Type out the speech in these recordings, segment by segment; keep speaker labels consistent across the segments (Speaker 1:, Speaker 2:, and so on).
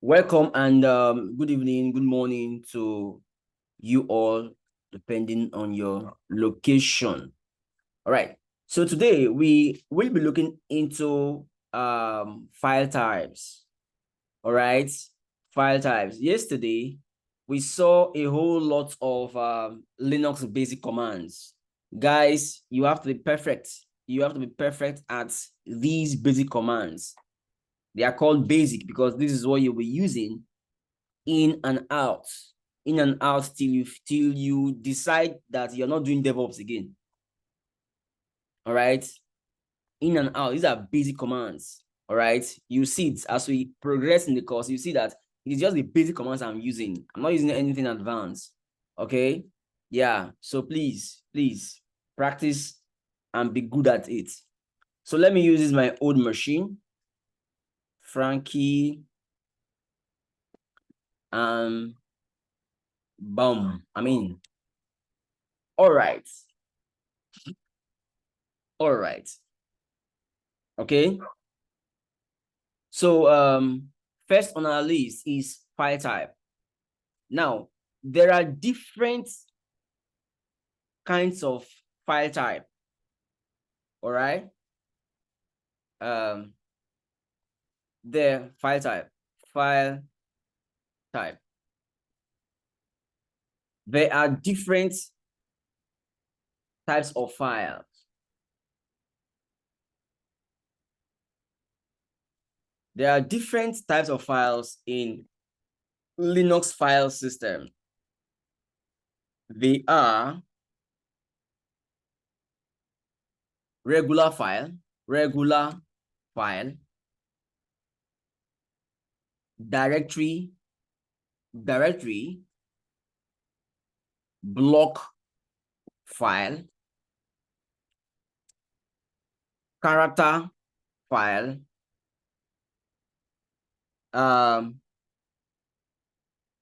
Speaker 1: Welcome and good evening, good morning to you all, depending on your location. All right. So today we will be looking into file types. All right, file types. Yesterday we saw a whole lot of Linux basic commands. Guys, you have to be perfect. You have to be perfect at these basic commands. They are called basic because this is what you'll be using in and out till you decide that you're not doing DevOps again. All right, in and out. These are basic commands. All right, you see it as we progress in the course. You see that it is just the basic commands I'm using. I'm not using anything advanced. Okay, yeah. So please practice and be good at it. So let me use this my old machine, Frankie. Boom. All right. Okay. So first on our list is file type. Now, there are different kinds of file type. All right. The file type. There are different types of files. There are different types of files in Linux file system. They are regular file, directory, block file, character file,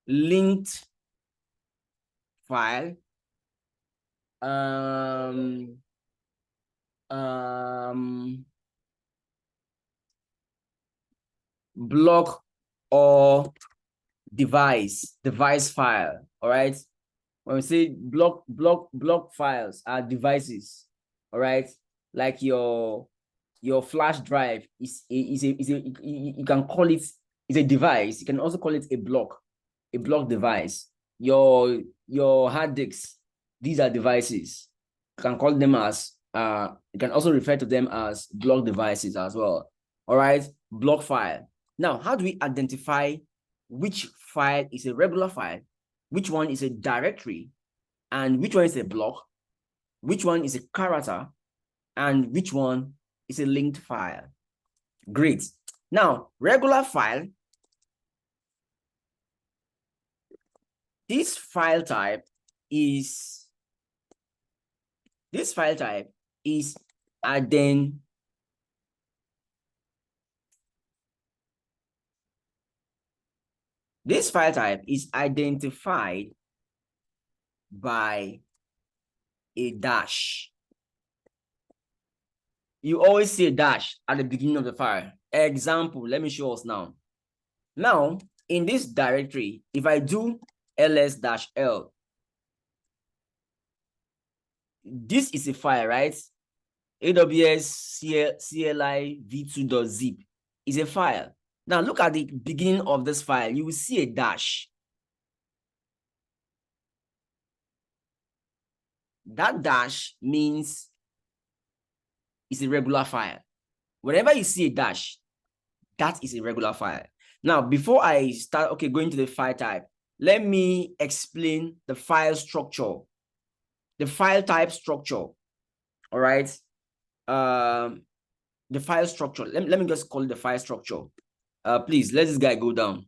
Speaker 1: linked file, block or device file. All right, when we say block files are devices. All right, like your flash drive is a you can call it is a device. You can also call it a block device. Your hard disks, these are devices. You can call them as you can also refer to them as block devices as well. All right, block file. Now, how do we identify which file is a regular file, which one is a directory, and which one is a block, which one is a character, and which one is a linked file? Great. Now, regular file, this file type is identified by a dash. You always see a dash at the beginning of the file. Example, let me show us now. Now, in this directory, if I do ls-l, this is a file, right? AWS CLI v2.zip is a file. Now, look at the beginning of this file. You will see a dash. That dash means it's a regular file. Whenever you see a dash, that is a regular file. Now, before I start, going to the file type, let me explain the file structure, the file type structure. All right. The file structure. Let me just call it the file structure. Please let this guy go down.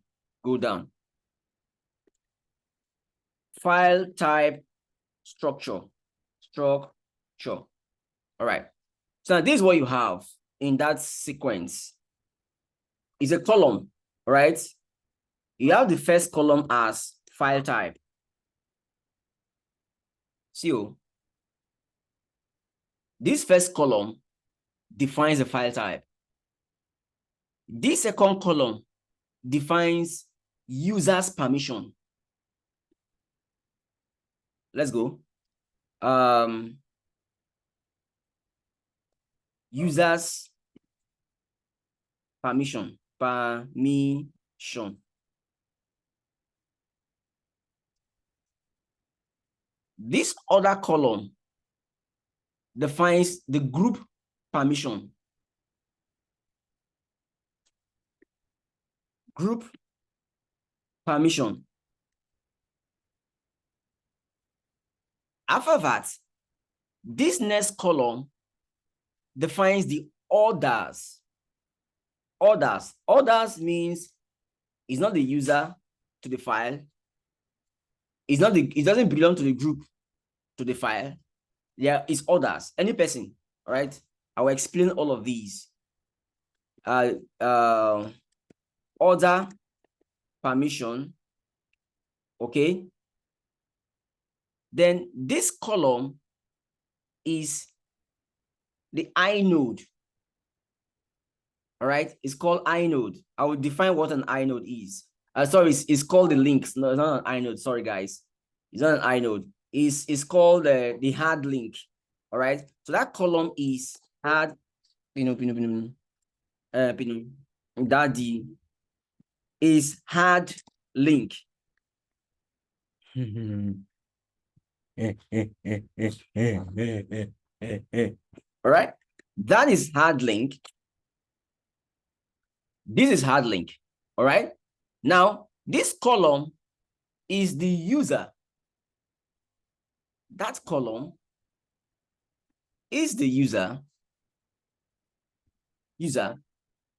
Speaker 1: File type structure. All right. So now this is what you have in that sequence. It's a column, right? You have the first column as file type. So this first column defines the file type. This second column defines user's permission. Let's go. User's permission. This other column defines the group permission. Group permission. After that, this next column defines the orders. Orders means it's not the user to the file. It doesn't belong to the group to the file. There is orders. Any person, all right? I will explain all of these. Order permission. Okay. Then this column is the inode. All right, it's called inode. I will define what an inode is. Sorry, it's called the links. No, it's not an inode. Sorry, guys. It's not an inode. It's called the hard link. All right. So that column is hard. Daddy is hard link. All right. That is hard link. This is hard link. All right. Now, this column is the user. That column is the user.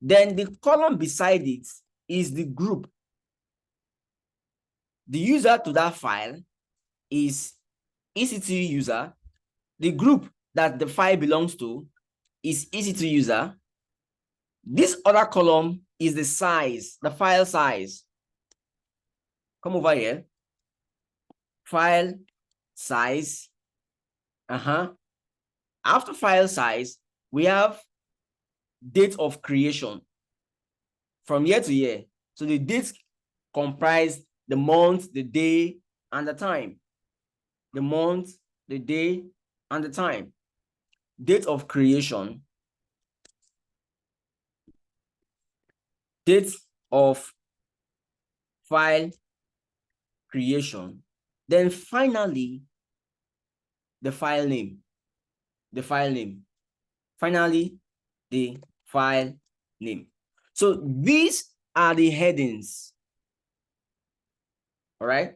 Speaker 1: Then the column beside it is the group. The user to that file is EC2 user. The group that the file belongs to is EC2 user. This other column is the size, the file size. Come over here. File size. After file size, we have date of creation from year to year. So the dates comprise the month, the day, and the time. The month, the day, and the time. Date of creation. Date of file creation. Then finally, the file name. Finally, the file name. So these are the headings. All right.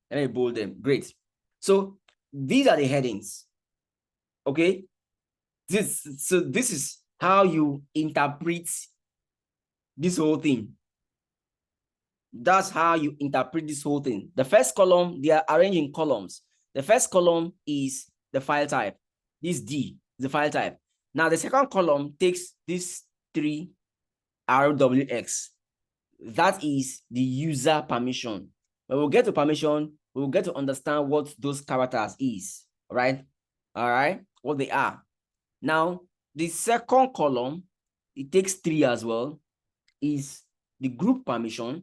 Speaker 1: Let me bold them. Great. So these are the headings. Okay. This is how you interpret this whole thing. That's how you interpret this whole thing. The first column, they are arranged in columns. The first column is the file type. This D is the file type. Now the second column takes this 3 RWX. That is the user permission. When we get to permission, we will get to understand what those characters is. All right. All right. What they are. Now, the second column, it takes 3 as well, is the group permission.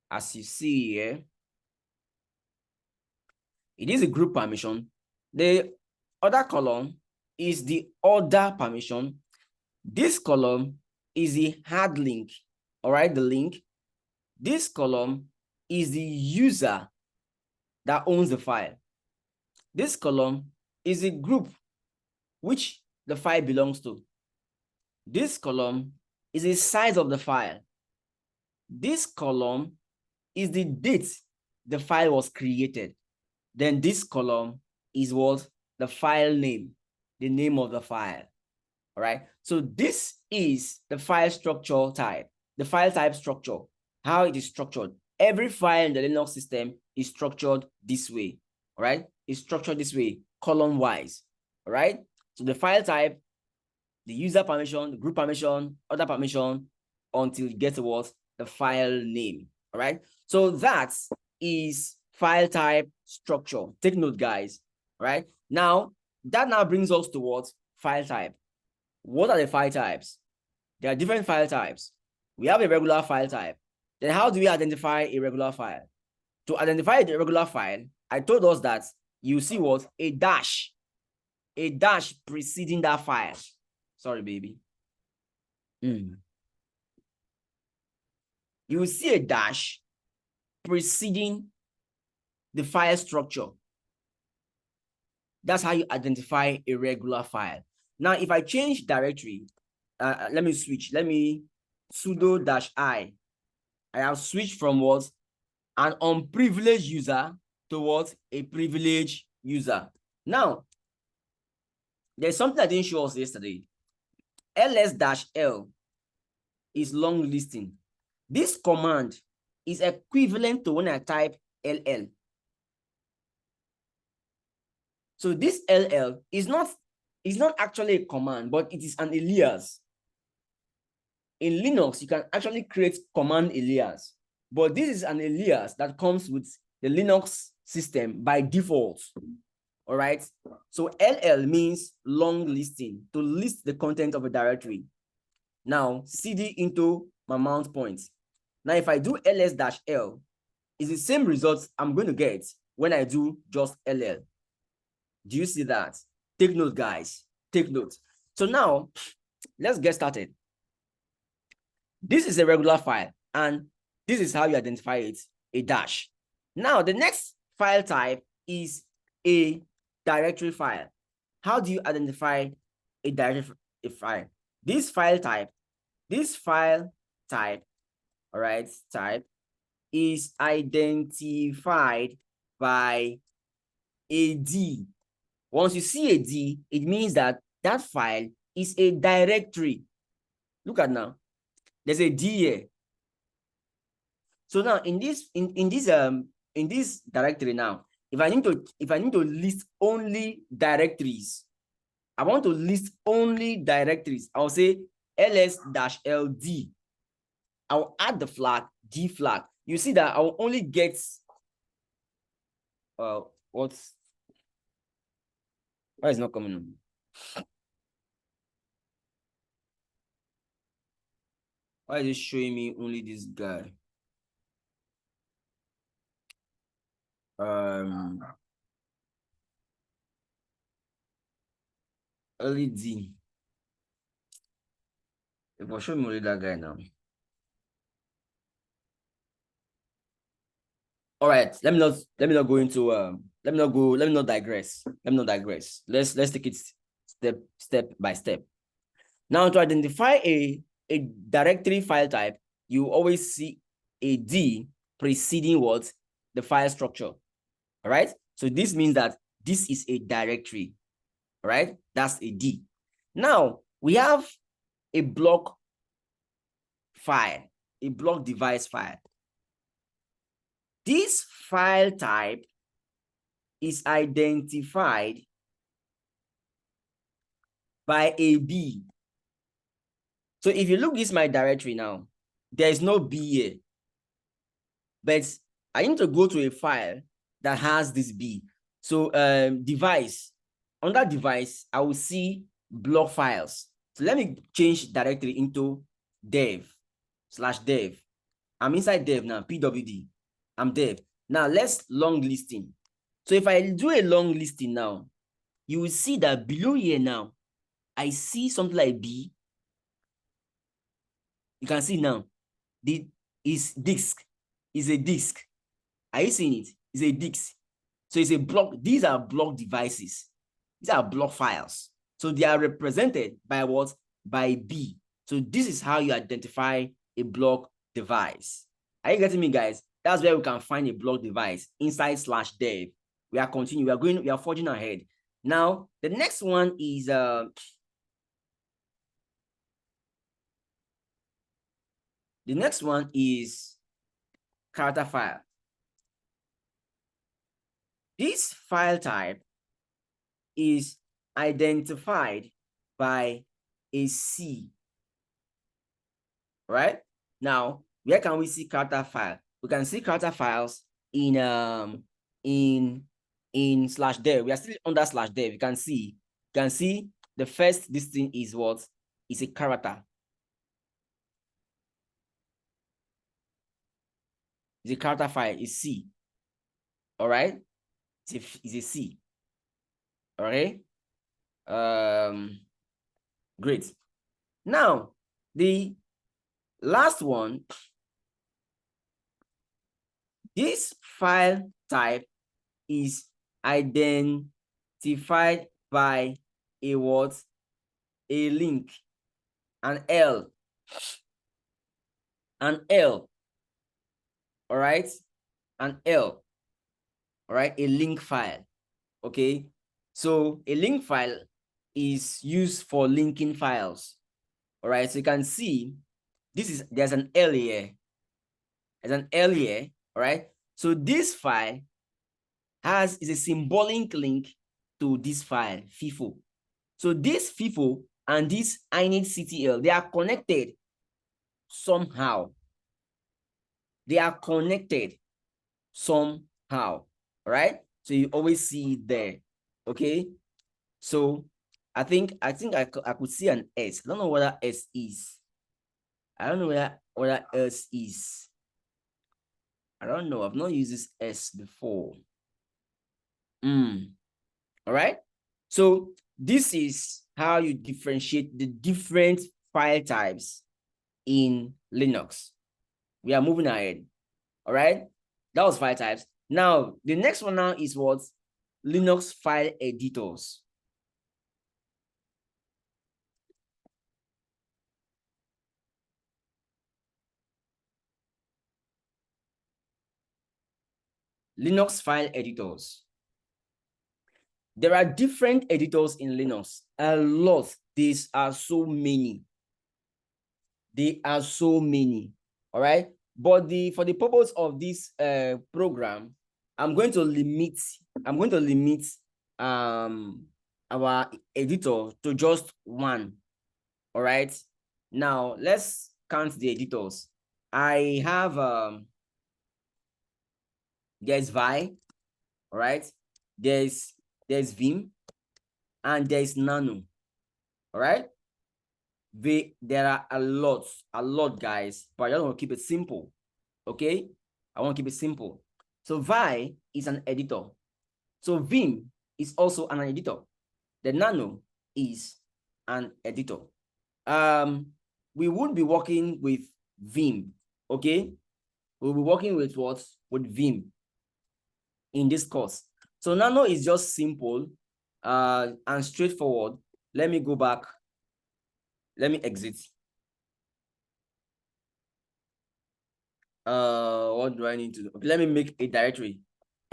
Speaker 1: As you see here, it is a group permission. The other column is the order permission. This column is the hard link. All right, the link. This column is the user that owns the file. This column is the group which the file belongs to. This column is the size of the file. This column is the date the file was created. Then this column is what? The file name, the name of the file. All right. So this is the file structure type, the file type structure, how it is structured. Every file in the Linux system is structured this way. All right. It's structured this way, column wise. All right. So the file type, the user permission, the group permission, other permission, until you get to what? The file name. All right. So that is file type structure. Take note, guys. All right. Now, that now brings us to what? File type. What are the file types? There are different file types. We have a regular file type. Then how do we identify a regular file? To identify the regular file, I told us that you see what? A dash preceding that file. Sorry, baby. You will see a dash preceding the file structure. That's how you identify a regular file. Now, if I change directory, let me switch. Let me sudo -i. I have switched from what? An unprivileged user towards a privileged user. Now, there's something I didn't show us yesterday. ls-l is long listing. This command is equivalent to when I type ll. So this ll is not actually a command, but it is an alias. In Linux, you can actually create command alias, but this is an alias that comes with the Linux system by default. All right. So ll means long listing, to list the content of a directory. Now cd into my mount point. Now if I do ls-l, it's the same results I'm going to get when I do just ll. Do you see that? Take note, guys. Take note. So now let's get started. This is a regular file, and this is how you identify it, a dash. Now, the next file type is a directory file. How do you identify a directory file? This file type, all right, type is identified by a D. Once you see a D, it means that that file is a directory. Look at now. There's a D here. So now in this directory now, if I need to list only directories, I want to list only directories. I'll say ls-ld. I'll add the flag D flag. You see that I'll only get why is it not coming on? Why is it showing me only this guy? LED. It will show me only that guy now. All right, let me not go into let me not digress. Let's take it step by step. Now, to identify a directory file type, you always see a D preceding what? The file structure. All right. So this means that this is a directory. All right. That's a D. Now we have a block file, a block device file. This file type is identified by a B. So if you look, this is my directory now. There is no B here. But I need to go to a file that has this B. So device, under device, I will see block files. So let me change directory into dev/dev. I'm inside dev now, pwd. I'm dev. Now let's long listing. So if I do a long listing now, you will see that below here now, I see something like B. You can see now, is disk, is a disk. Are you seeing it? It's a disk. So it's a block. These are block devices. These are block files. So they are represented by what? By B. So this is how you identify a block device. Are you getting me, guys? That's where we can find a block device inside /dev. We are continuing. We are forging ahead. Now, the next one is character file. This file type is identified by a C. Right? Now, where can we see character file? We can see character files in /dev. We are still under /dev. You can see the first, this thing is what? Is a character. It's a character file. It's C. All right. It's a C. All right. Great. Now, the last one, this file type is identified by a what? A link, an L, an L, all right? An L, all right? A link file, okay? So a link file is used for linking files, all right? So you can see there's an L here. There's an L here, all right? So this file is a symbolic link to this file, FIFO. So this FIFO and this initctl, they are connected somehow. They are connected somehow, right? So you always see it there, okay? So I think I could see an S. I don't know what that S is. I don't know what that S is. I don't know. I've not used this S before. All right. So this is how you differentiate the different file types in Linux. We are moving ahead. All right. That was file types. Now, the next one now is what? Linux file editors. Linux file editors. There are different editors in Linux. A lot. These are so many. They are so many. All right. But for the purpose of this program, I'm going to limit our editor to just one. All right. Now let's count the editors. I have there's Vi, all right, there's Vim, and there's Nano. All right. There are a lot, guys, but I just want to keep it simple. Okay, I want to keep it simple. So Vi is an editor. So Vim is also an editor. The Nano is an editor. We would be working with Vim. Okay, we'll be working with what? With Vim in this course. So Nano is just simple and straightforward. Let me go back. Let me exit. What do I need to do? Okay, let me make a directory.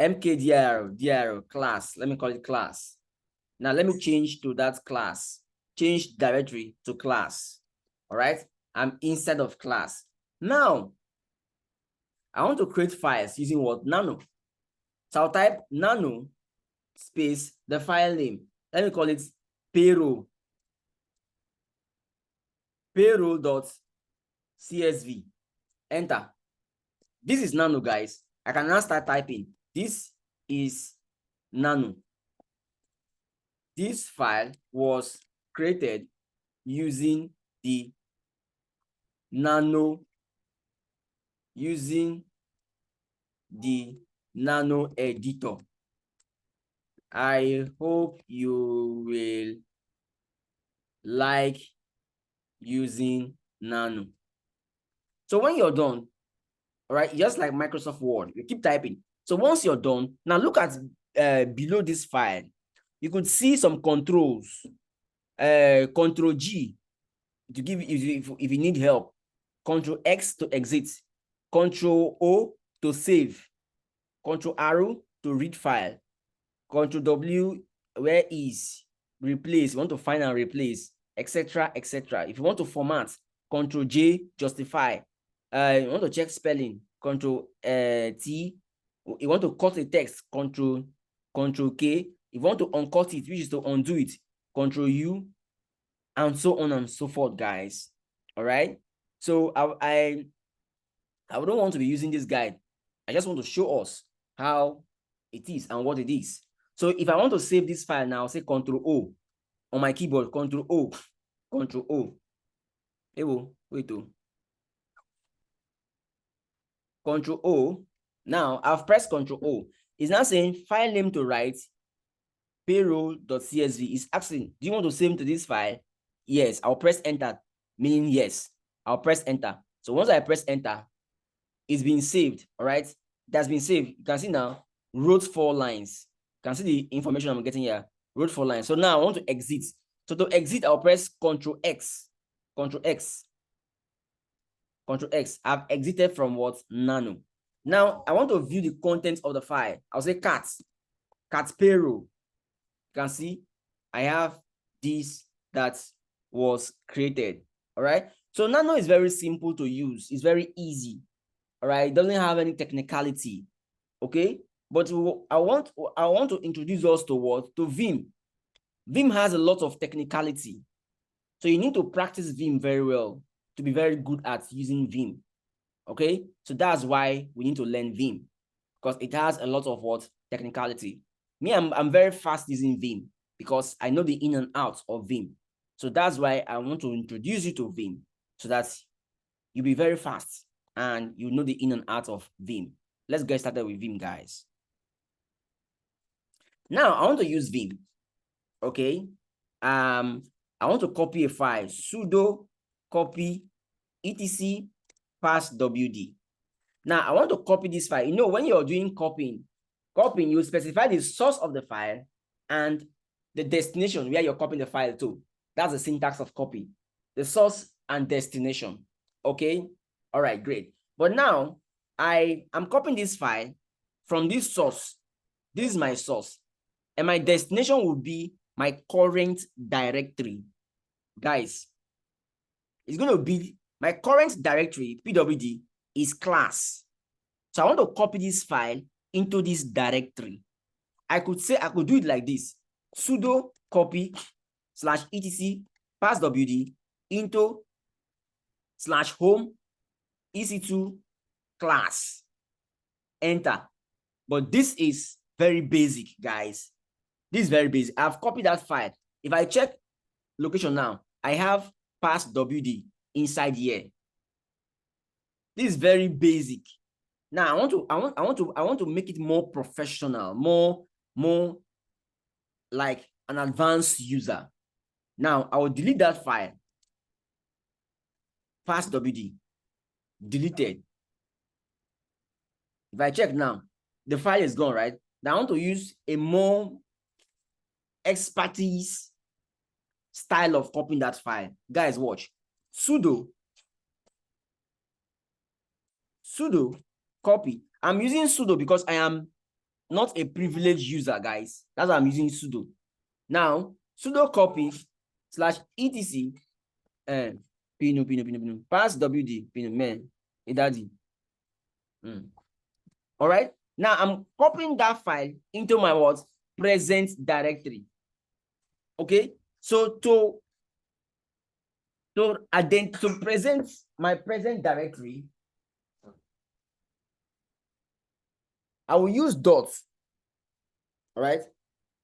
Speaker 1: mkdir class. Let me call it class. Now let me change to that class. Change directory to class. All right. I'm inside of class. Now I want to create files using what? Nano. So I'll type nano space the file name. Let me call it payroll. Payroll.csv. Enter. This is Nano, guys. I can now start typing. This is Nano. This file was created using the Nano editor. I hope you will like using Nano. So when you're done, all right, just like Microsoft Word, you keep typing. So once you're done, now look at below this file. You could see some controls. Control G to give if you need help. Control X to exit. Control O to save. Control arrow to read file. Control W, where is replace? You want to find and replace, etc., etc. If you want to format, Control J, justify. You want to check spelling, Control T. You want to cut a text, Control K. If you want to uncut it, which is to undo it, Control U, and so on and so forth, guys. All right. So I don't want to be using this guide. I just want to show us how it is and what it is. So if I want to save this file now, say Control O on my keyboard, Control O, Control O. Hey, wait, oh. Control O, Now I've pressed Control O. It's now saying file name to write payroll.csv. Is asking, do you want to save to this file? Yes. I'll press enter, meaning yes. I'll press enter. So once I press enter, it's been saved. All right. That's been saved. You can see now, wrote 4 lines. You can see the information I'm getting here. Wrote 4 lines. So now I want to exit. So to exit, I'll press Control X. Control X. Control X. I've exited from what? Nano. Now I want to view the contents of the file. I'll say cat payroll. You can see I have this that was created. All right. So Nano is very simple to use. It's very easy. All right. It doesn't have any technicality. Okay. But I want to introduce us to what? To Vim. Vim has a lot of technicality. So you need to practice Vim very well to be very good at using Vim. Okay. So that's why we need to learn Vim, because it has a lot of what? Technicality. Me, I'm very fast using Vim because I know the in and out of Vim. So that's why I want to introduce you to Vim so that you'll be very fast and you know the in and out of Vim. Let's get started with Vim, guys. Now I want to use Vim. Okay. I want to copy a file, sudo copy etc pass wd. Now I want to copy this file. You know, when you're doing copying, you specify the source of the file and the destination where you're copying the file to. That's the syntax of copy. The source and destination. Okay. All right, great. But now I'm copying this file from this source. This is my source. And my destination will be my current directory. Guys, it's going to be my current directory, pwd, is class. So I want to copy this file into this directory. I could do it like this: sudo copy /etc pass wd into /home ec2 class. Enter. But this is very basic, guys. This is very basic. I've copied that file. If I check location now, I have pass wd inside here. This is very basic. Now I want to make it more professional, more like an advanced user. Now I will delete that file. Pass wd deleted. If I check now, the file is gone, right? Now I want to use a more expertise style of copying that file. Guys, watch. Sudo copy. I'm using sudo because I am not a privileged user, guys. That's why I'm using sudo. Now, sudo copy /etc pino pass wd pino man daddy. All right. Now I'm copying that file into my what? Present directory. Okay. So to present my present directory, I will use dots. All right.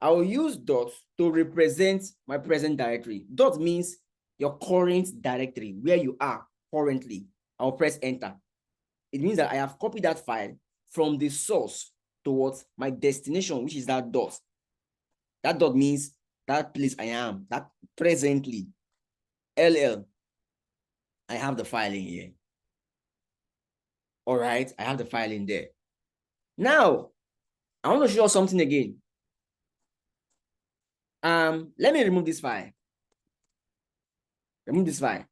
Speaker 1: I will use dots to represent my present directory. Dot means your current directory, where you are currently. I'll press enter. It means that I have copied that file from the source towards my destination, which is that dot. That dot means that place I am, that presently. LL, I have the file in here. All right, I have the file in there. Now, I want to show you something again. Let me remove this file. Remove this file.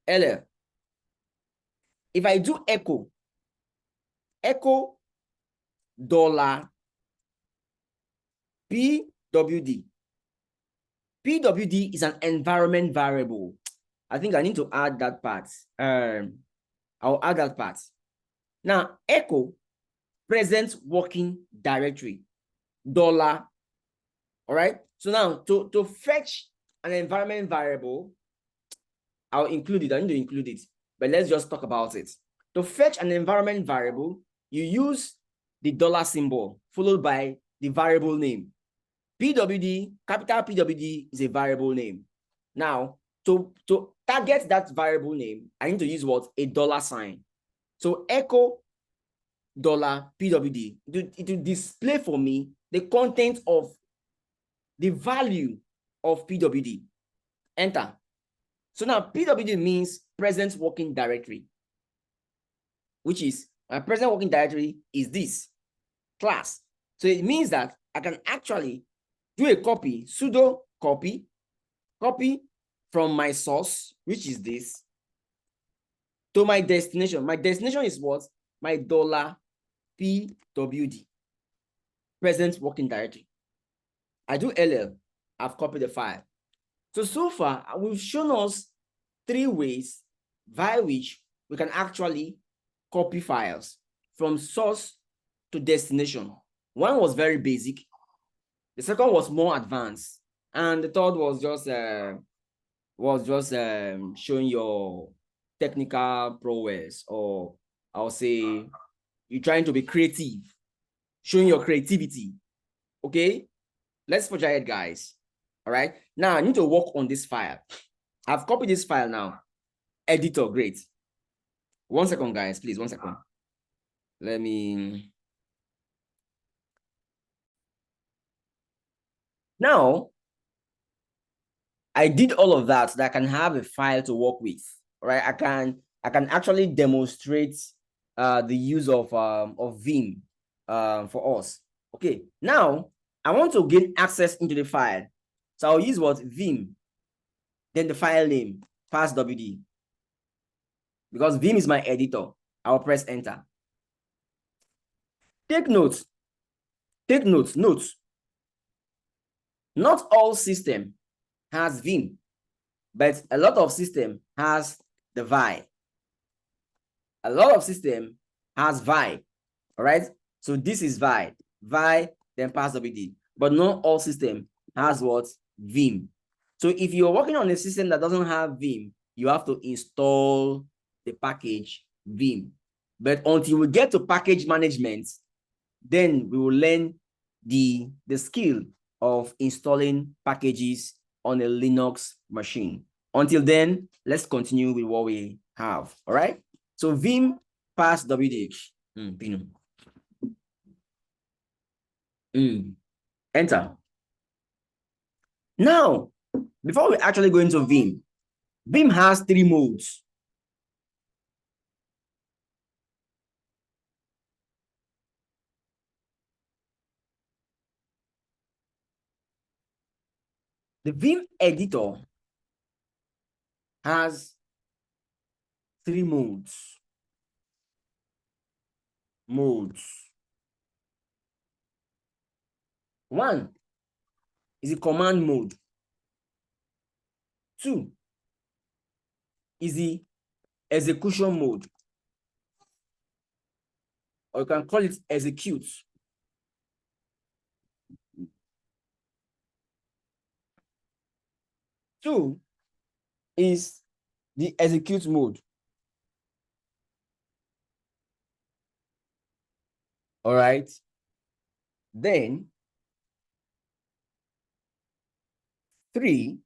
Speaker 1: LL. If I do echo $PWD. PWD is an environment variable. I think I need to add that part. I'll add that part. Now, echo present working directory $. All right. So now to fetch an environment variable, I'll include it. I need to include it, but let's just talk about it. To fetch an environment variable, you use the $ symbol followed by the variable name. PWD, capital PWD is a variable name. Now, to target that variable name, I need to use what? A $sign. So echo $pwd. It will display for me the content of the value of pwd. Enter. So now pwd means present working directory, which is my present working directory is this class. So it means that I can actually do a copy, sudo copy from my source, which is this, to my destination. My destination is what? My $pwd, present working directory. I do ll, I've copied the file. So far, we've shown us 3 ways via which we can actually copy files from source to destination. One was very basic. The second was more advanced. And the third was just showing your technical prowess, or I'll say you're trying to be creative, showing your creativity. Okay, let's forge ahead, guys. All right, now I need to work on this file. I've copied this file now. Editor, great. 1 second, guys, please, 1 second. Let me. Now, I did all of that so that I can have a file to work with. Right, I can actually demonstrate the use of Vim for us. Okay, now I want to gain access into the file, so I'll use what? Vim, then the file name passwd, because Vim is my editor. I'll press enter. Take notes. Notes. Not all system has Vim, but a lot of system has the vi. A lot of system has vi. All right, so this is vi, then passwd, but not all system has what? Vim. So if you're working on a system that doesn't have Vim, you have to install the package Vim. But until we get to package management, then we will learn the skill of installing packages on a Linux machine. Until then, let's continue with what we have. All right, so Vim passwd. Enter. Now, before we actually go into Vim, Vim has 3 modes. The Vim editor has 3 modes. One is the command mode. 2 is the execution mode, or you can call it execute. 2 is the execute mode. All right. Then 3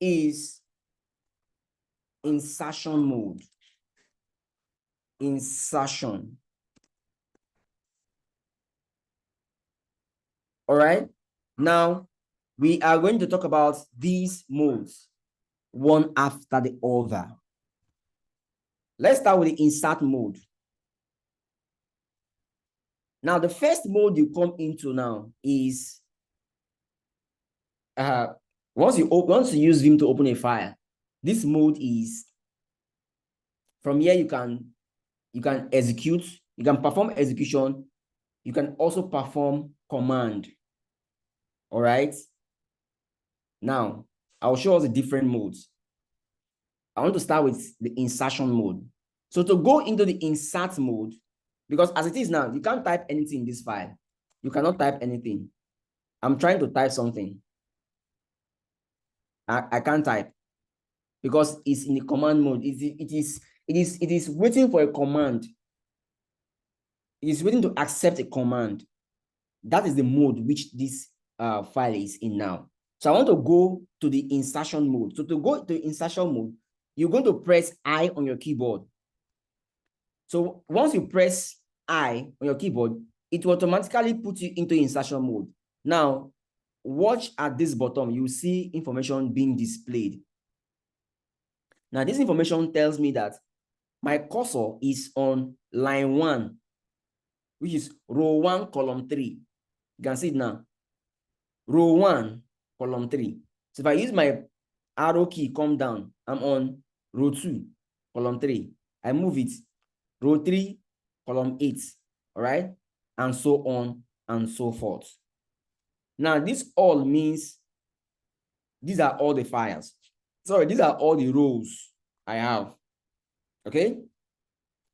Speaker 1: is insertion mode. Insertion. All right. Now we are going to talk about these modes one after the other. Let's start with the insert mode. Now, the first mode you come into now is once you use Vim to open a file, this mode is from here you can execute, you can perform execution, you can also perform command. All right. Now, I'll show us the different modes. I want to start with the insertion mode. So to go into the insert mode, because as it is now, you can't type anything in this file. You cannot type anything. I'm trying to type something. I can't type because it's in the command mode. It is waiting for a command. It is waiting to accept a command. That is the mode which this file is in now. So I want to go to the insertion mode. So to go to insertion mode, you're going to press I on your keyboard. So once you press I on your keyboard, it will automatically put you into insertion mode. Now, watch at this bottom, you see information being displayed. Now, this information tells me that my cursor is on line 1, which is row 1, column 3. You can see it now. Row 1, column 3. So if I use my arrow key, come down, I'm on row 2, column 3. I move it, row 3, column 8. All right? And so on and so forth. Now, this all means these are all the files. Sorry, these are all the rows I have. Okay?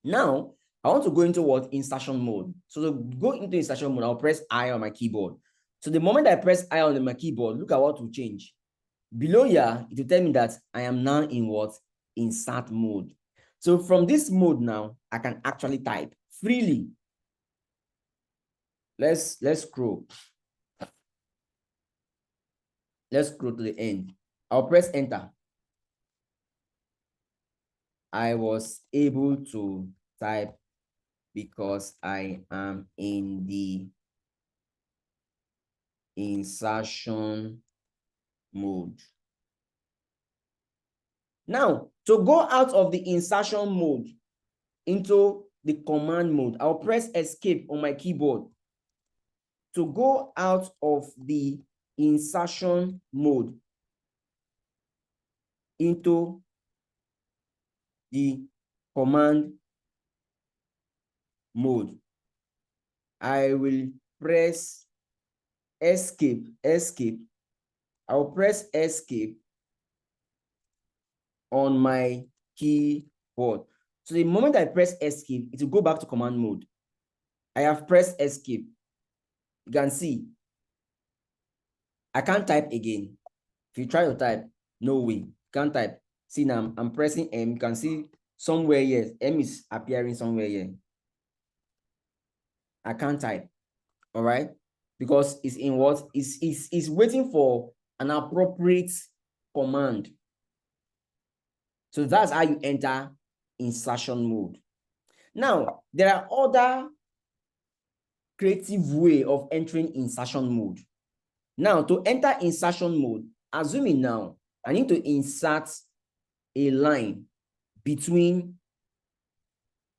Speaker 1: Now, I want to go into what? Insertion mode. So to go into insertion mode, I'll press I on my keyboard. So the moment I press I on my keyboard, look at what will change. Below here, it will tell me that I am now in what? Insert mode. So from this mode now, I can actually type freely. Let's scroll. Let's scroll to the end. I'll press enter. I was able to type because I am in the insertion mode. Now, to go out of the insertion mode into the command mode, I'll press escape on my keyboard. To go out of the insertion mode into the command mode, I will press escape. I'll press escape on my keyboard. So the moment I press escape, it will go back to command mode. I have pressed escape. You can see I can't type again. If you try to type, no way, can't type. See now, I'm pressing M. You can see somewhere here, M is appearing somewhere here. I can't type. All right, because it's in what? It's waiting for an appropriate command. So that's how you enter insertion mode. Now, there are other creative way of entering insertion mode. Now, to enter insertion mode, assuming now I need to insert a line between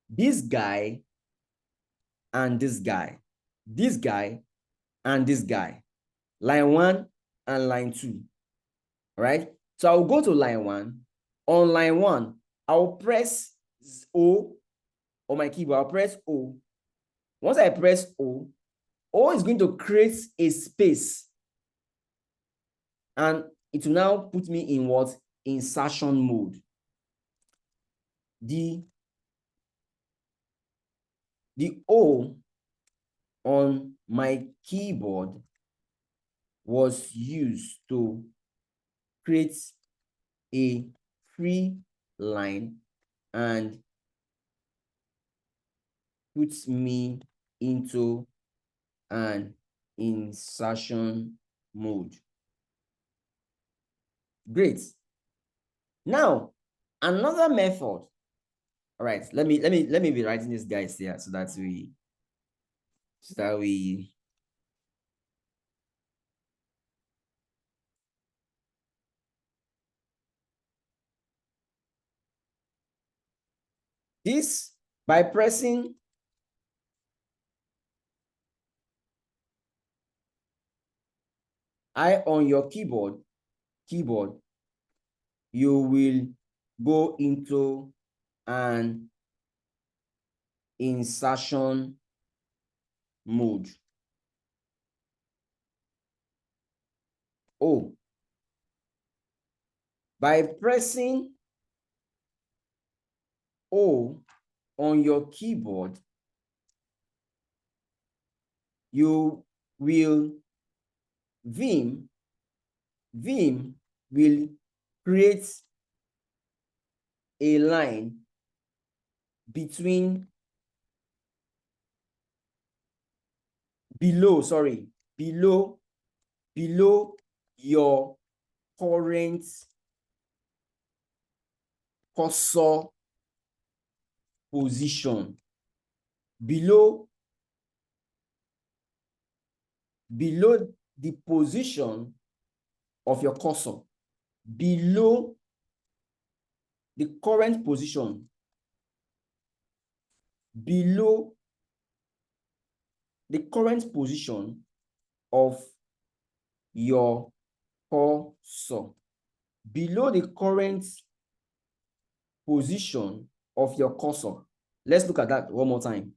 Speaker 1: this guy and this guy, this guy and this guy, line 1 and line 2. All right. So I'll go to line 1. On line 1, I'll press O on my keyboard. I'll press O. Once I press O, O is going to create a space. And it will now put me in what? Insertion mode. The O on my keyboard was used to create a free line and puts me into an insertion mode. Great. Now, another method. All right, let me be writing this guys here so that we this by pressing I on your keyboard, you will go into an insertion mode. Oh, by pressing O on your keyboard, you will Vim will create a line between below your current cursor position below the position of your cursor, below the current position, below the current position of your cursor, below the current position of your cursor. Let's look at that one more time.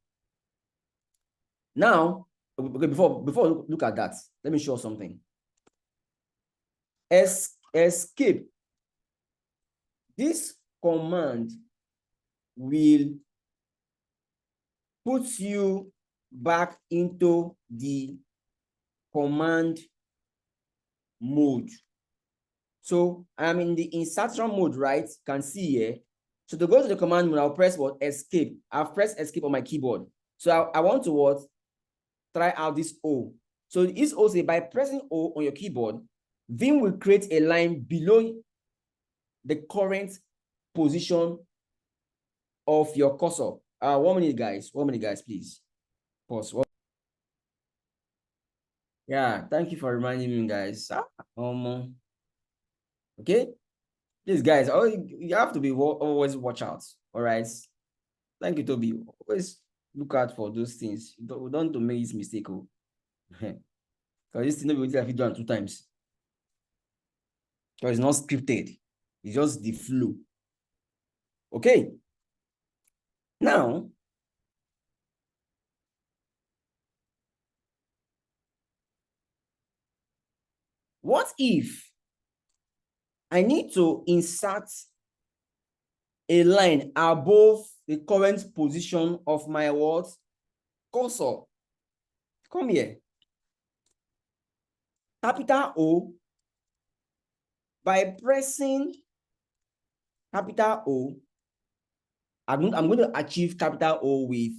Speaker 1: Now, okay, before we look at that, let me show something. Escape. This command will put you back into the command mode. So I'm in the insertion mode, right? You can see here. So to go to the command mode, I'll press what? Escape. I've pressed escape on my keyboard. So I want to what? Try out this O. So it's also by pressing O on your keyboard, Vim will create a line below the current position of your cursor. 1 minute, guys. 1 minute, guys, please. Pause. Yeah, thank you for reminding me, guys. Okay. Please, guys, you have to be always watch out. All right. Thank you, Toby. Always look out for those things. We don't make this mistake. Oh. Because this thing will be done 2 times. Because it's not scripted. It's just the flow. Okay. Now, what if I need to insert a line above the current position of my what? Cursor. Come here. Capital O. By pressing capital O, I'm going to achieve capital O with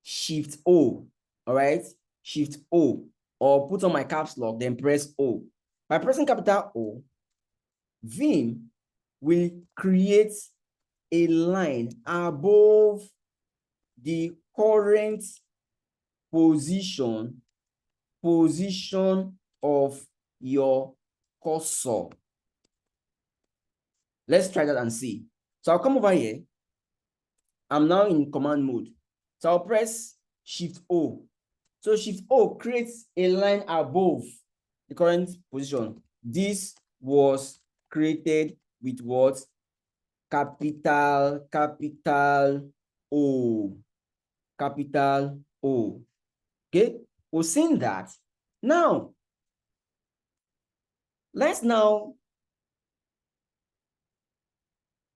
Speaker 1: Shift O. All right. Shift O. Or put on my caps lock, then press O. By pressing capital O, Vim will create a line above the current position of your cursor. Let's try that and see. So I'll come over here. I'm now in command mode. So I'll press Shift O. So Shift O creates a line above the current position. This was created with what? Capital O. Capital O. Okay, we've seen that. Now, let's now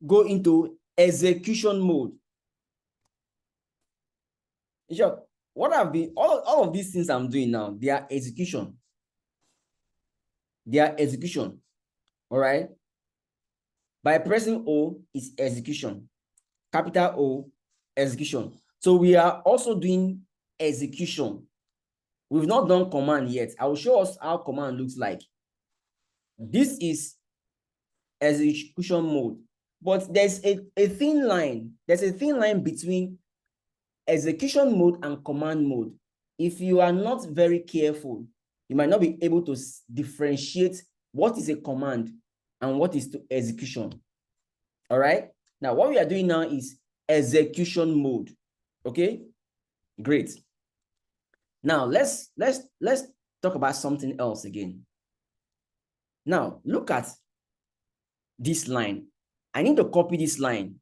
Speaker 1: go into execution mode. In short, what I've been, all of these things I'm doing now, they are execution. They are execution. All right. By pressing O is execution. Capital O, execution. So we are also doing execution. We've not done command yet. I will show us how command looks like. This is execution mode. But there's a thin line. There's a thin line between execution mode and command mode. If you are not very careful, you might not be able to differentiate what is a command and what is to execution. All right. Now, what we are doing now is execution mode. Okay, great. Now let's talk about something else again. Now look at this line. I need to copy this line.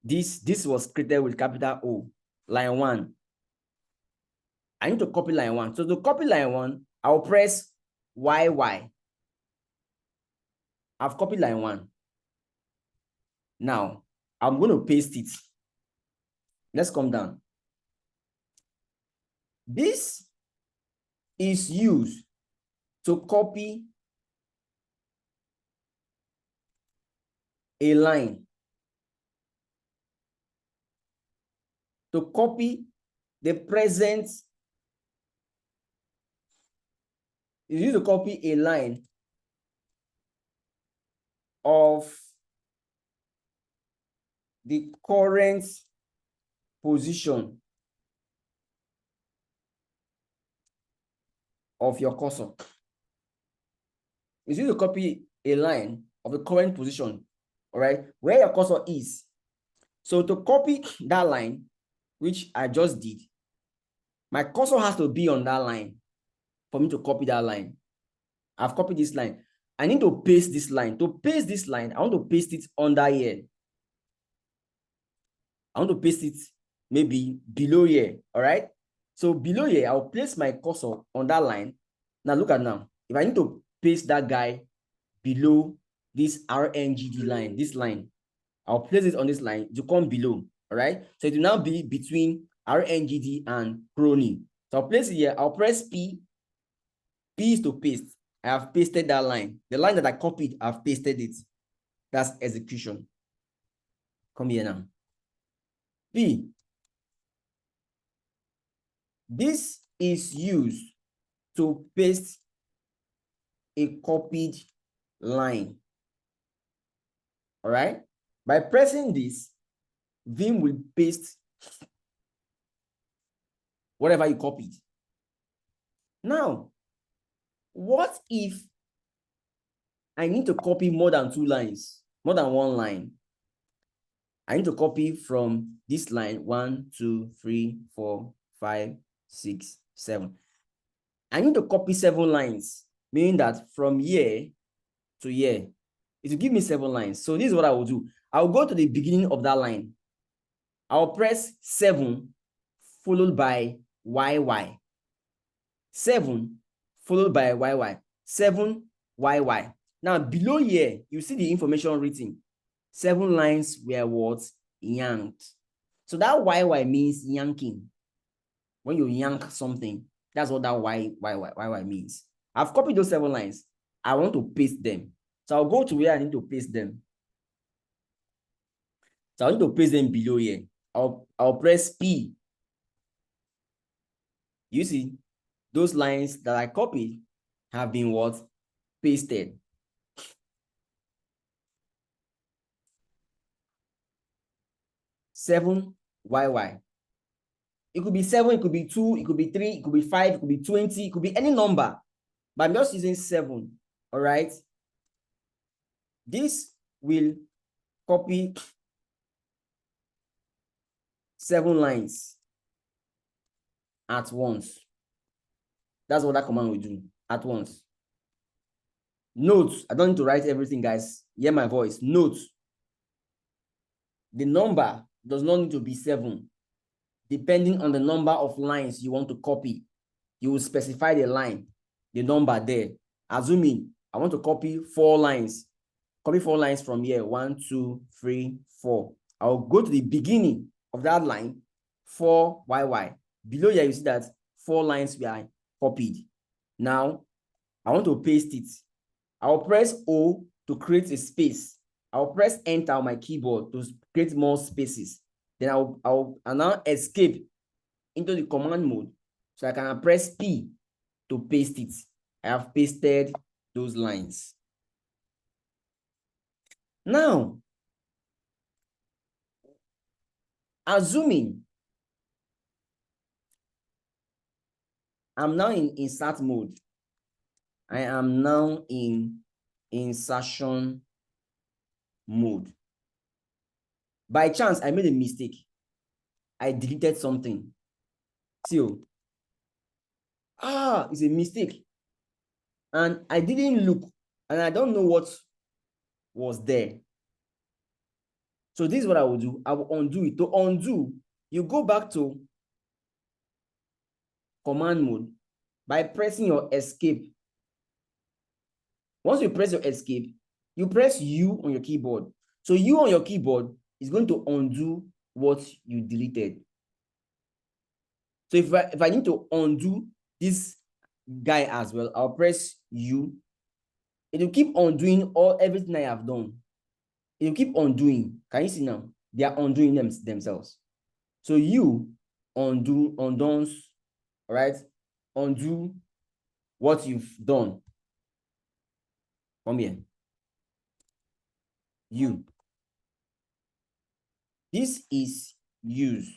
Speaker 1: This was created with capital O, line 1. I need to copy line 1. So to copy line 1, I'll press YY. I've copied line 1. Now I'm going to paste it. Let's come down. This is used to copy a line, to copy the present is used to copy a line of the current position of your cursor. It's used to copy a line of the current position, all right, where your cursor is. So to copy that line, which I just did, my cursor has to be on that line for me to copy that line. I've copied this line. I need to paste this line. To paste this line, I want to paste it under here. I want to paste it maybe below here, all right? So below here, I'll place my cursor on that line. Now look at now. If I need to paste that guy below this RNGD line, this line, I'll place it on this line to come below, all right? So it will now be between RNGD and crony. So I'll place it here. I'll press P. P is to paste. I have pasted that line. The line that I copied, I've pasted it. That's execution. Come here now. P. This is used to paste a copied line. All right? By pressing this, Vim will paste whatever you copied. Now, what if I need to copy more than 2 lines, more than 1 line? I need to copy from this line 1, 2, 3, 4, 5, 6, 7. I need to copy 7 lines, meaning that from here to here, it will give me 7 lines. So this is what I will do. I'll go to the beginning of that line. I'll press 7 followed by YY. 7 followed by YY. 7 YY. Now below here, you see the information written. 7 lines were what? Yanked. So that YY means yanking. When you yank something, that's what that YY means. I've copied those 7 lines. I want to paste them. So I'll go to where I need to paste them. So I need to paste them below here. I'll press P. You see, those lines that I copied have been what? Pasted. Seven YY. It could be 7, it could be 2, it could be 3, it could be 5, it could be 20, it could be any number. But I'm just using 7. All right. This will copy 7 lines at once. That's what that command will do at once. Note, I don't need to write everything, guys. Hear my voice. Note, the number does not need to be 7. Depending on the number of lines you want to copy, you will specify the line, the number there. Assuming I want to copy 4 lines. Copy 4 lines from here. 1, 2, 3, 4. I'll go to the beginning of that line, 4 YY. Below here, you see that 4 lines were copied. Now, I want to paste it. I'll press O to create a space. I'll press Enter on my keyboard to create more spaces. Then I'll now escape into the command mode so I can press P to paste it. I have pasted those lines. Now, assuming I'm now in insert mode. I am now in insertion mode. By chance, I made a mistake. I deleted something. See, it's a mistake. And I didn't look, and I don't know what was there. So this is what I will do. I will undo it. To undo, you go back to command mode by pressing your escape. Once you press your escape, you press U on your keyboard. So U on your keyboard is going to undo what you deleted. So if I need to undo this guy as well, I'll press U. It will keep undoing everything I have done. It will keep undoing. Can you see now? They are undoing themselves. So U undoes, all right? Undo what you've done. Come here. This is used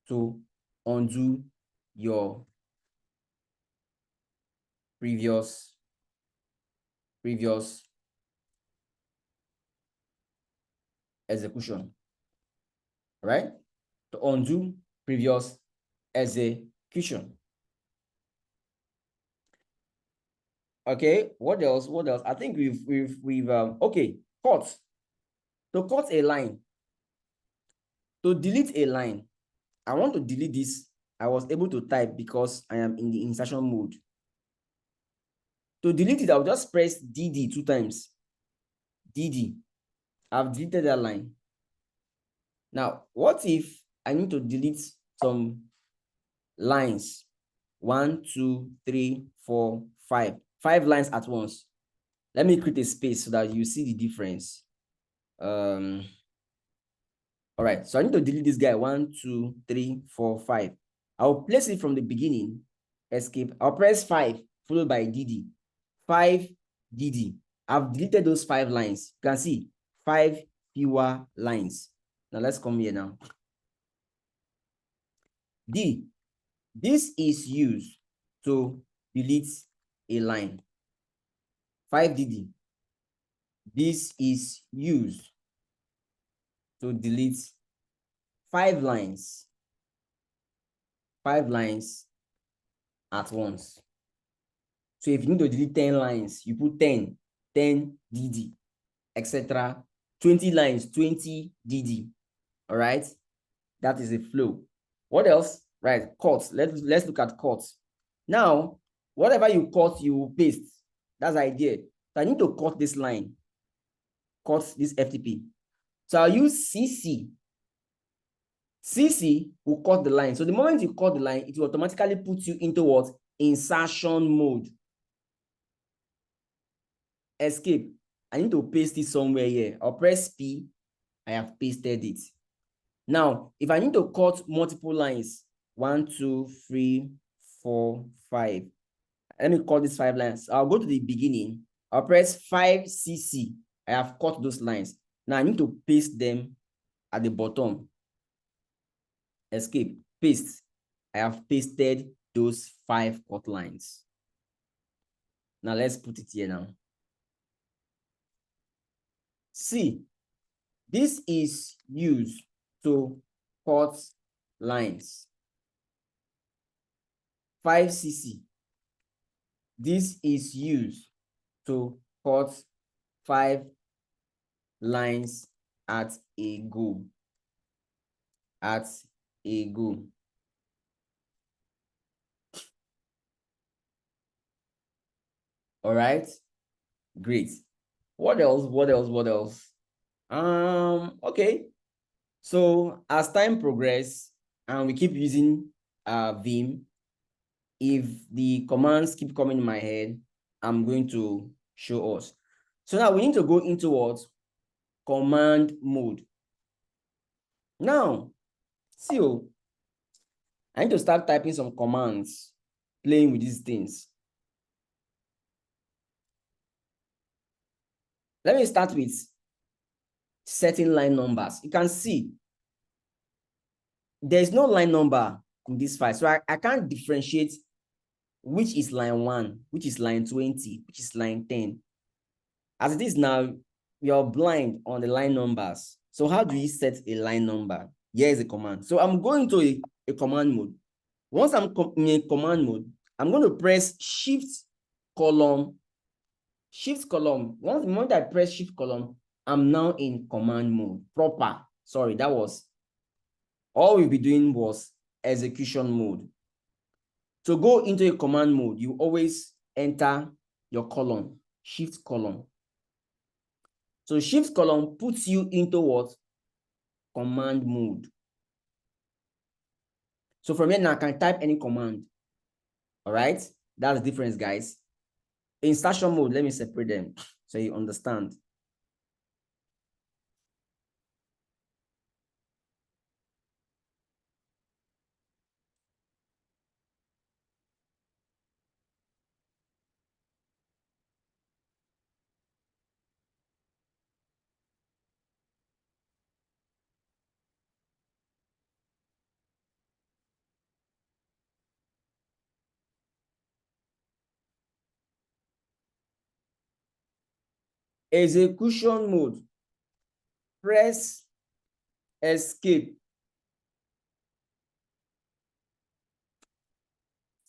Speaker 1: to undo your previous execution, right? To undo previous execution. Okay, what else? What else? I think we've okay, cut. To cut a line, to delete a line. I want to delete this. I was able to type because I am in the insertion mode. To delete it, I'll just press DD 2 times. DD. I've deleted that line. Now, what if I need to delete some lines? 1, 2, 3, 4, 5. 5 lines at once. Let me create a space so that you see the difference. All right, so I need to delete this guy. 1, 2, 3, 4, 5. I'll place it from the beginning. Escape. I'll press 5 followed by DD. 5 DD. I've deleted those 5 lines. You can see 5 fewer lines. Now let's come here now. D. This is used to delete a line. 5DD. This is used to delete 5 lines. 5 lines at once. So if you need to delete 10 lines, you put 10, 10 DD, etc. 20 lines, 20 DD. All right. That is a flow. What else? Right. Cuts. Let's look at cuts. Now, whatever you cut, you will paste. That's the idea. So I need to cut this line. Cut this FTP. So I'll use CC. CC will cut the line. So the moment you cut the line, it will automatically put you into what? Insertion mode. Escape. I need to paste it somewhere here. I'll press P. I have pasted it. Now, if I need to cut multiple lines, 1, 2, 3, 4, 5. Let me cut these 5 lines. I'll go to the beginning. I'll press 5CC. I have cut those lines. Now I need to paste them at the bottom. Escape. Paste. I have pasted those 5 cut lines. Now let's put it here now. C. This is used to cut lines. 5CC. This is used to cut 5 lines at a go. At a go. All right. Great. What else? What else? What else? Okay. So as time progresses and we keep using Vim, if the commands keep coming in my head, I'm going to show us. So now we need to go into what? Command mode. Now, see, I need to start typing some commands, playing with these things. Let me start with setting line numbers. You can see there's no line number in this file. So I can't differentiate which is line 1, which is line 20, which is line 10. As it is now, we are blind on the line numbers. So how do we set a line number? Here is a command. So I'm going to a command mode. Once I'm in a command mode, I'm going to press Shift column. Shift column. Once the moment I press Shift column, I'm now in command mode. Proper. Sorry, that was all we'll be doing was execution mode. To go into a command mode, you always enter your column, Shift column. So Shift column puts you into what? Command mode. So from here now, I can type any command. All right, that's the difference, guys. Insertion mode, let me separate them so you understand. execution mode, press escape,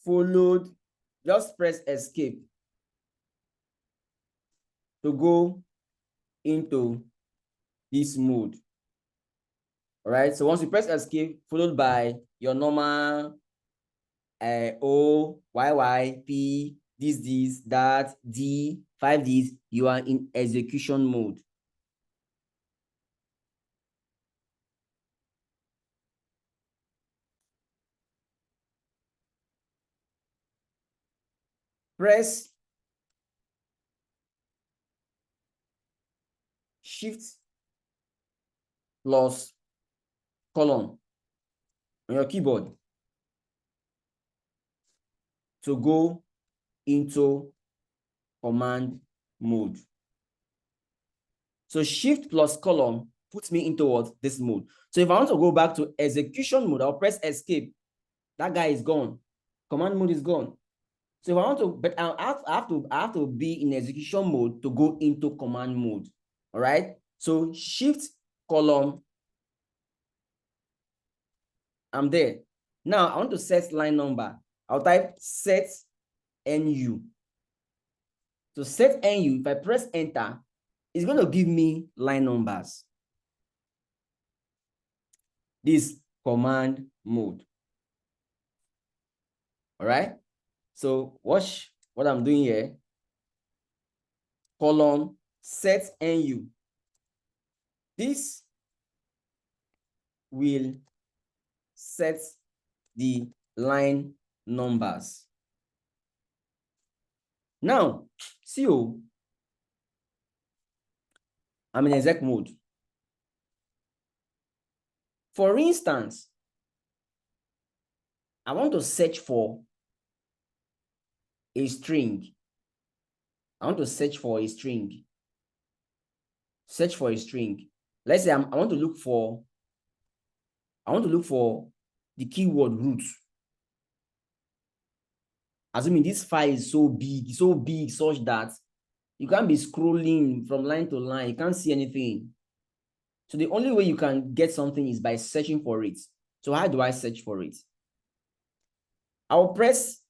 Speaker 1: followed, just press escape to go into this mode. All right, so once you press escape, followed by your normal O, Y, P, this, that, D, 5 Ds, you are in execution mode. Press Shift plus colon on your keyboard to go into command mode. So Shift plus colon puts me into what? This mode. So if I want to go back to execution mode, I'll press escape. That guy is gone. Command mode is gone. So if I want to, but I have to be in execution mode to go into command mode. All right. So Shift colon. I'm there. Now I want to set line number. I'll type set NU. So set NU, if I press enter, it's going to give me line numbers. This command mode. All right. So watch what I'm doing here. Colon set NU. This will set the line numbers. Now, see, I'm in exec mode. For instance, I want to search for a string. I want to search for a string. Search for a string. Let's say I want to look for the keyword root. Assuming this file is so big such that you can't be scrolling from line to line. You can't see anything. So the only way you can get something is by searching for it. So how do I search for it? I'll press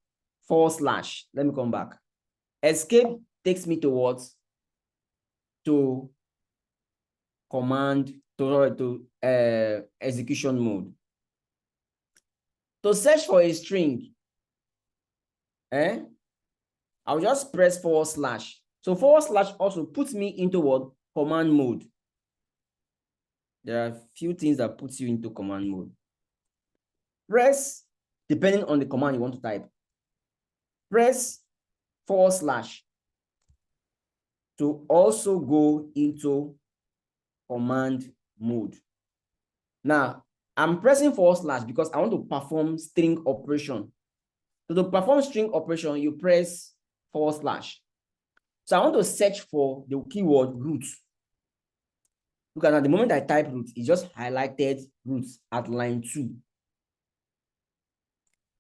Speaker 1: /. Let me come back. Escape takes me towards to command to execution mode. To search for a string, I'll just press /. So / also puts me into what? Command mode. There are a few things that puts you into command mode. Press, depending on the command you want to type, press / to also go into command mode. Now, I'm pressing / because I want to perform string operation. So to perform string operation, you press /. So I want to search for the keyword root. Look at that, the moment I type root, it just highlighted roots at line 2.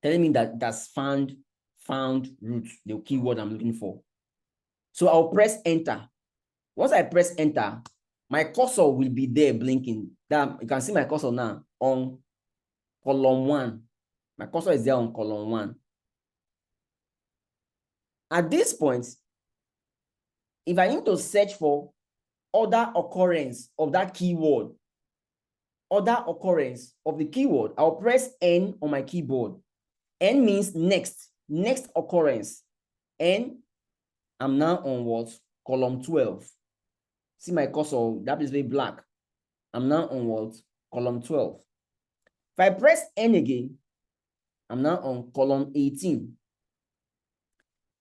Speaker 1: Telling me that that's found root, the keyword I'm looking for. So I'll press enter. Once I press enter, my cursor will be there blinking. That you can see my cursor now on column 1. My cursor is there on column 1. At this point, if I need to search for other occurrence of that keyword, other occurrence of the keyword, I'll press N on my keyboard. N means next occurrence. And I'm now on what? Column 12. See my cursor, that is very black. I'm now on what? Column 12. If I press N again, I'm now on column 18.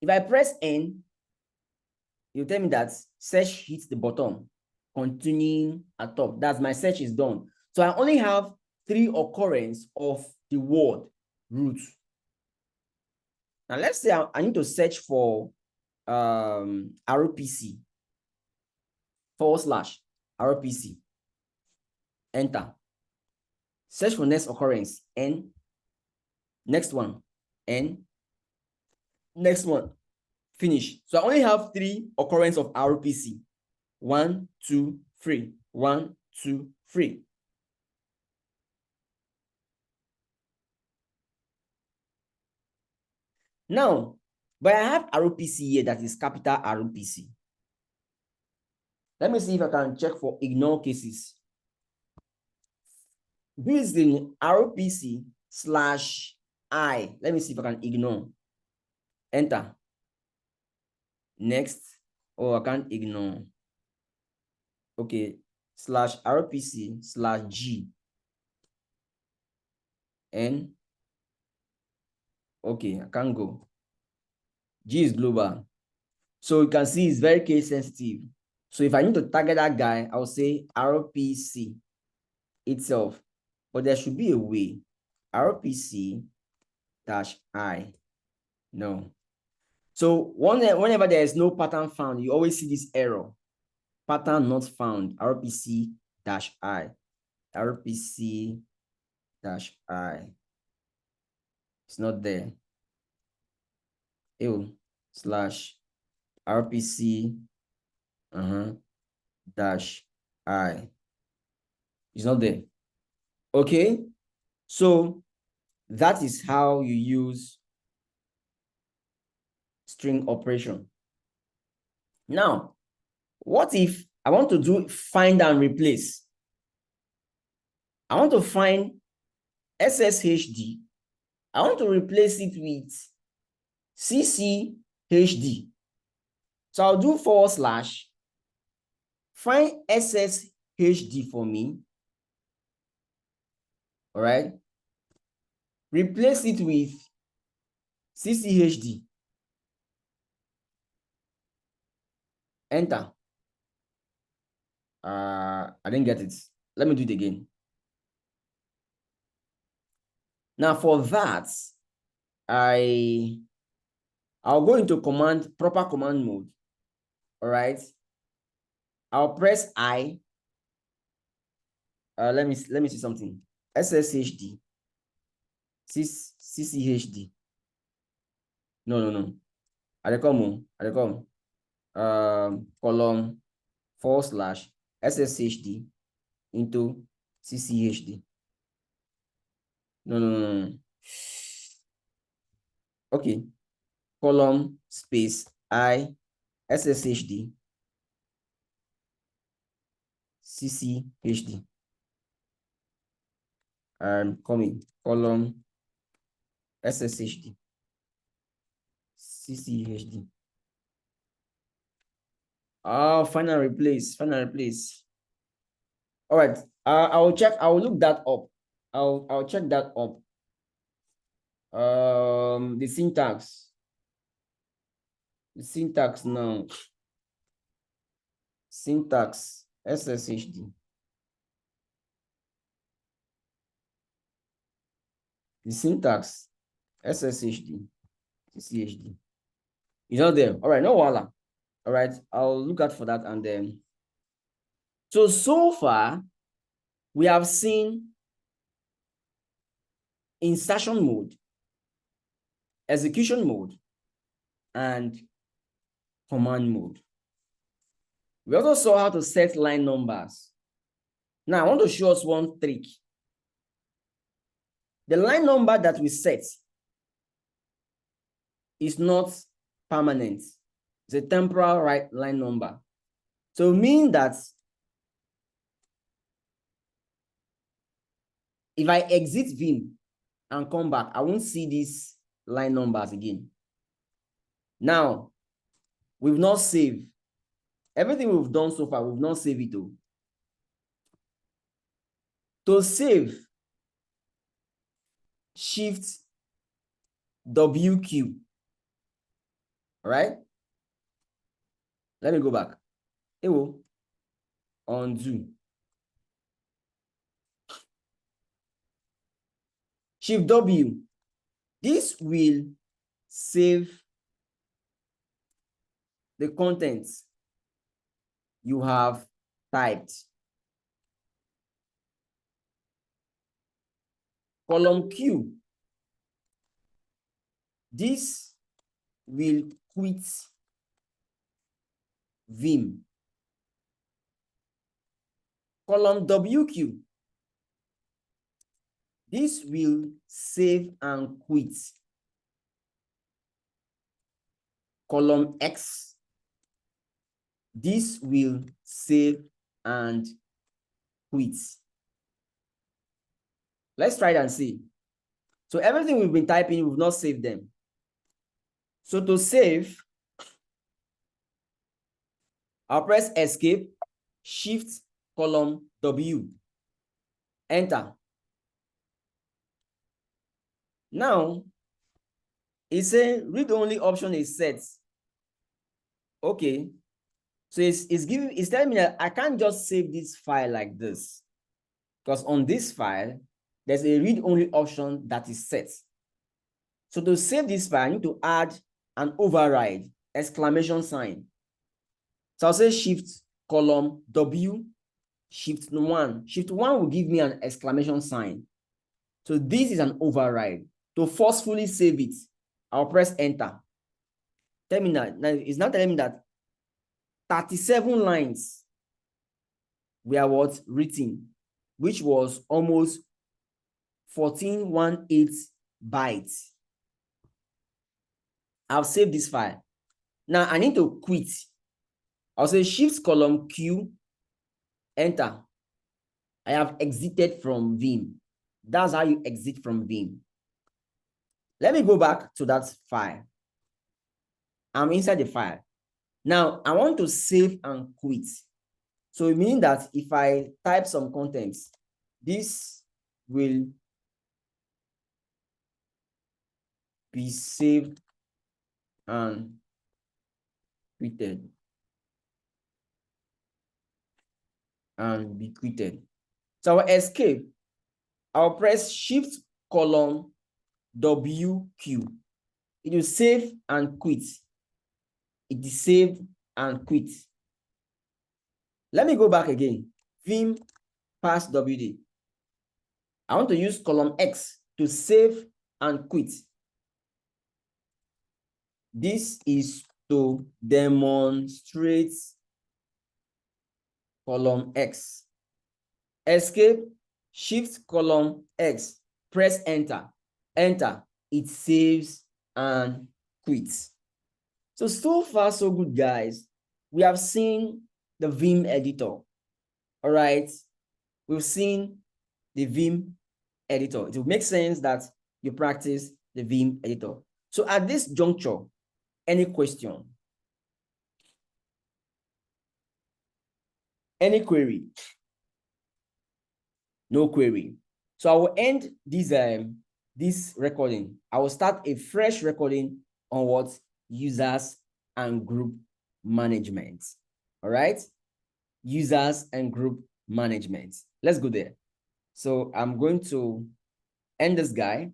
Speaker 1: If I press N, you tell me that search hits the bottom, continuing at top. That's my search is done. So I only have 3 occurrence of the word root. Now let's say I need to search for RPC / RPC. Enter. Search for next occurrence, N. Next one, N. Next one, finish. So I only have 3 occurrence of RPC. 1, 2, 3. 1, 2, 3. Now, but I have ROPC here that is capital ROPC. Let me see if I can check for ignore cases. Using ROPC /I. Let me see if I can ignore. Enter. Next. Oh, I can't ignore. Okay. /ROPC/G. N. Okay, I can't go. G is global. So you can see it's very case sensitive. So if I need to target that guy, I'll say ROPC itself. But there should be a way. ROPC-I. No. So whenever there is no pattern found, you always see this error. Pattern not found. ROPC-I. ROPC-I. It's not there. Ew. /RPC -I. It's not there. Okay. So that is how you use string operation. Now, what if I want to do find and replace? I want to find SSHD. I want to replace it with CCHD. So I'll do / find SSHD for me. All right. Replace it with CCHD. Enter. I didn't get it. Let me do it again. Now for that, I'll go into proper command mode. All right. I'll press I. Let me see something. SSHD. CCHD. No. I come. Column / SSHD into CCHD. No. Okay. Column space I SSHD CCHD. Coming column SSHD CCHD. Oh, final replace. All right. I'll check. I'll look that up. I'll check that up. The syntax. Now. Syntax SSHD. The syntax SSHD CCHD. It's not there. All right, no voila. All right, I'll look out for that and then. So far, we have seen insertion mode, execution mode, and command mode. We also saw how to set line numbers. Now, I want to show us one trick. The line number that we set is not permanent. It's a temporal line number. So mean that if I exit Vim and come back, I won't see these line numbers again. Now, we've not saved. Everything we've done so far, we've not saved it though. To save, Shift WQ. All right. Let me go back. It will undo. Shift W. This will save the contents you have typed. Column Q. This will quit Vim. column WQ. This will save and quit. Column X. This will save and quit. Let's try it and see. So everything we've been typing, we've not saved them. So to save, I'll press escape, shift, column W, enter. Now, it's saying read-only option is set. Okay. So it's telling me that I can't just save this file like this. Because on this file, there's a read-only option that is set. So to save this file, I need to add an override, exclamation sign. So I'll say shift, column W, shift 1. Shift 1 will give me an exclamation sign. So this is an override. To forcefully save it, I'll press enter. Tell me that. Now it's not telling me that 37 lines were what written, which was almost 1418 bytes. I'll save this file. Now I need to quit. I'll say shift column Q, enter. I have exited from Vim. That's how you exit from Vim. Let me go back to that file. I'm inside the file. Now I want to save and quit. So it means that if I type some contents, this will be saved and quitted. And be quitted. So I'll escape. I'll press shift column WQ. It will save and quit. It is saved and quit. Let me go back again. Vim pass WD. I want to use column X to save and quit. This is to demonstrate column X. Escape, shift column X, press enter. Enter, it saves and quits. So far, so good, guys. We have seen the Vim editor. All right. We've seen the Vim editor. It will make sense that you practice the Vim editor. So at this juncture, any question? Any query? No query. So I will end this recording. I will start a fresh recording on what? Users and group management. All right. Users and group management. Let's go there. So I'm going to end this guy.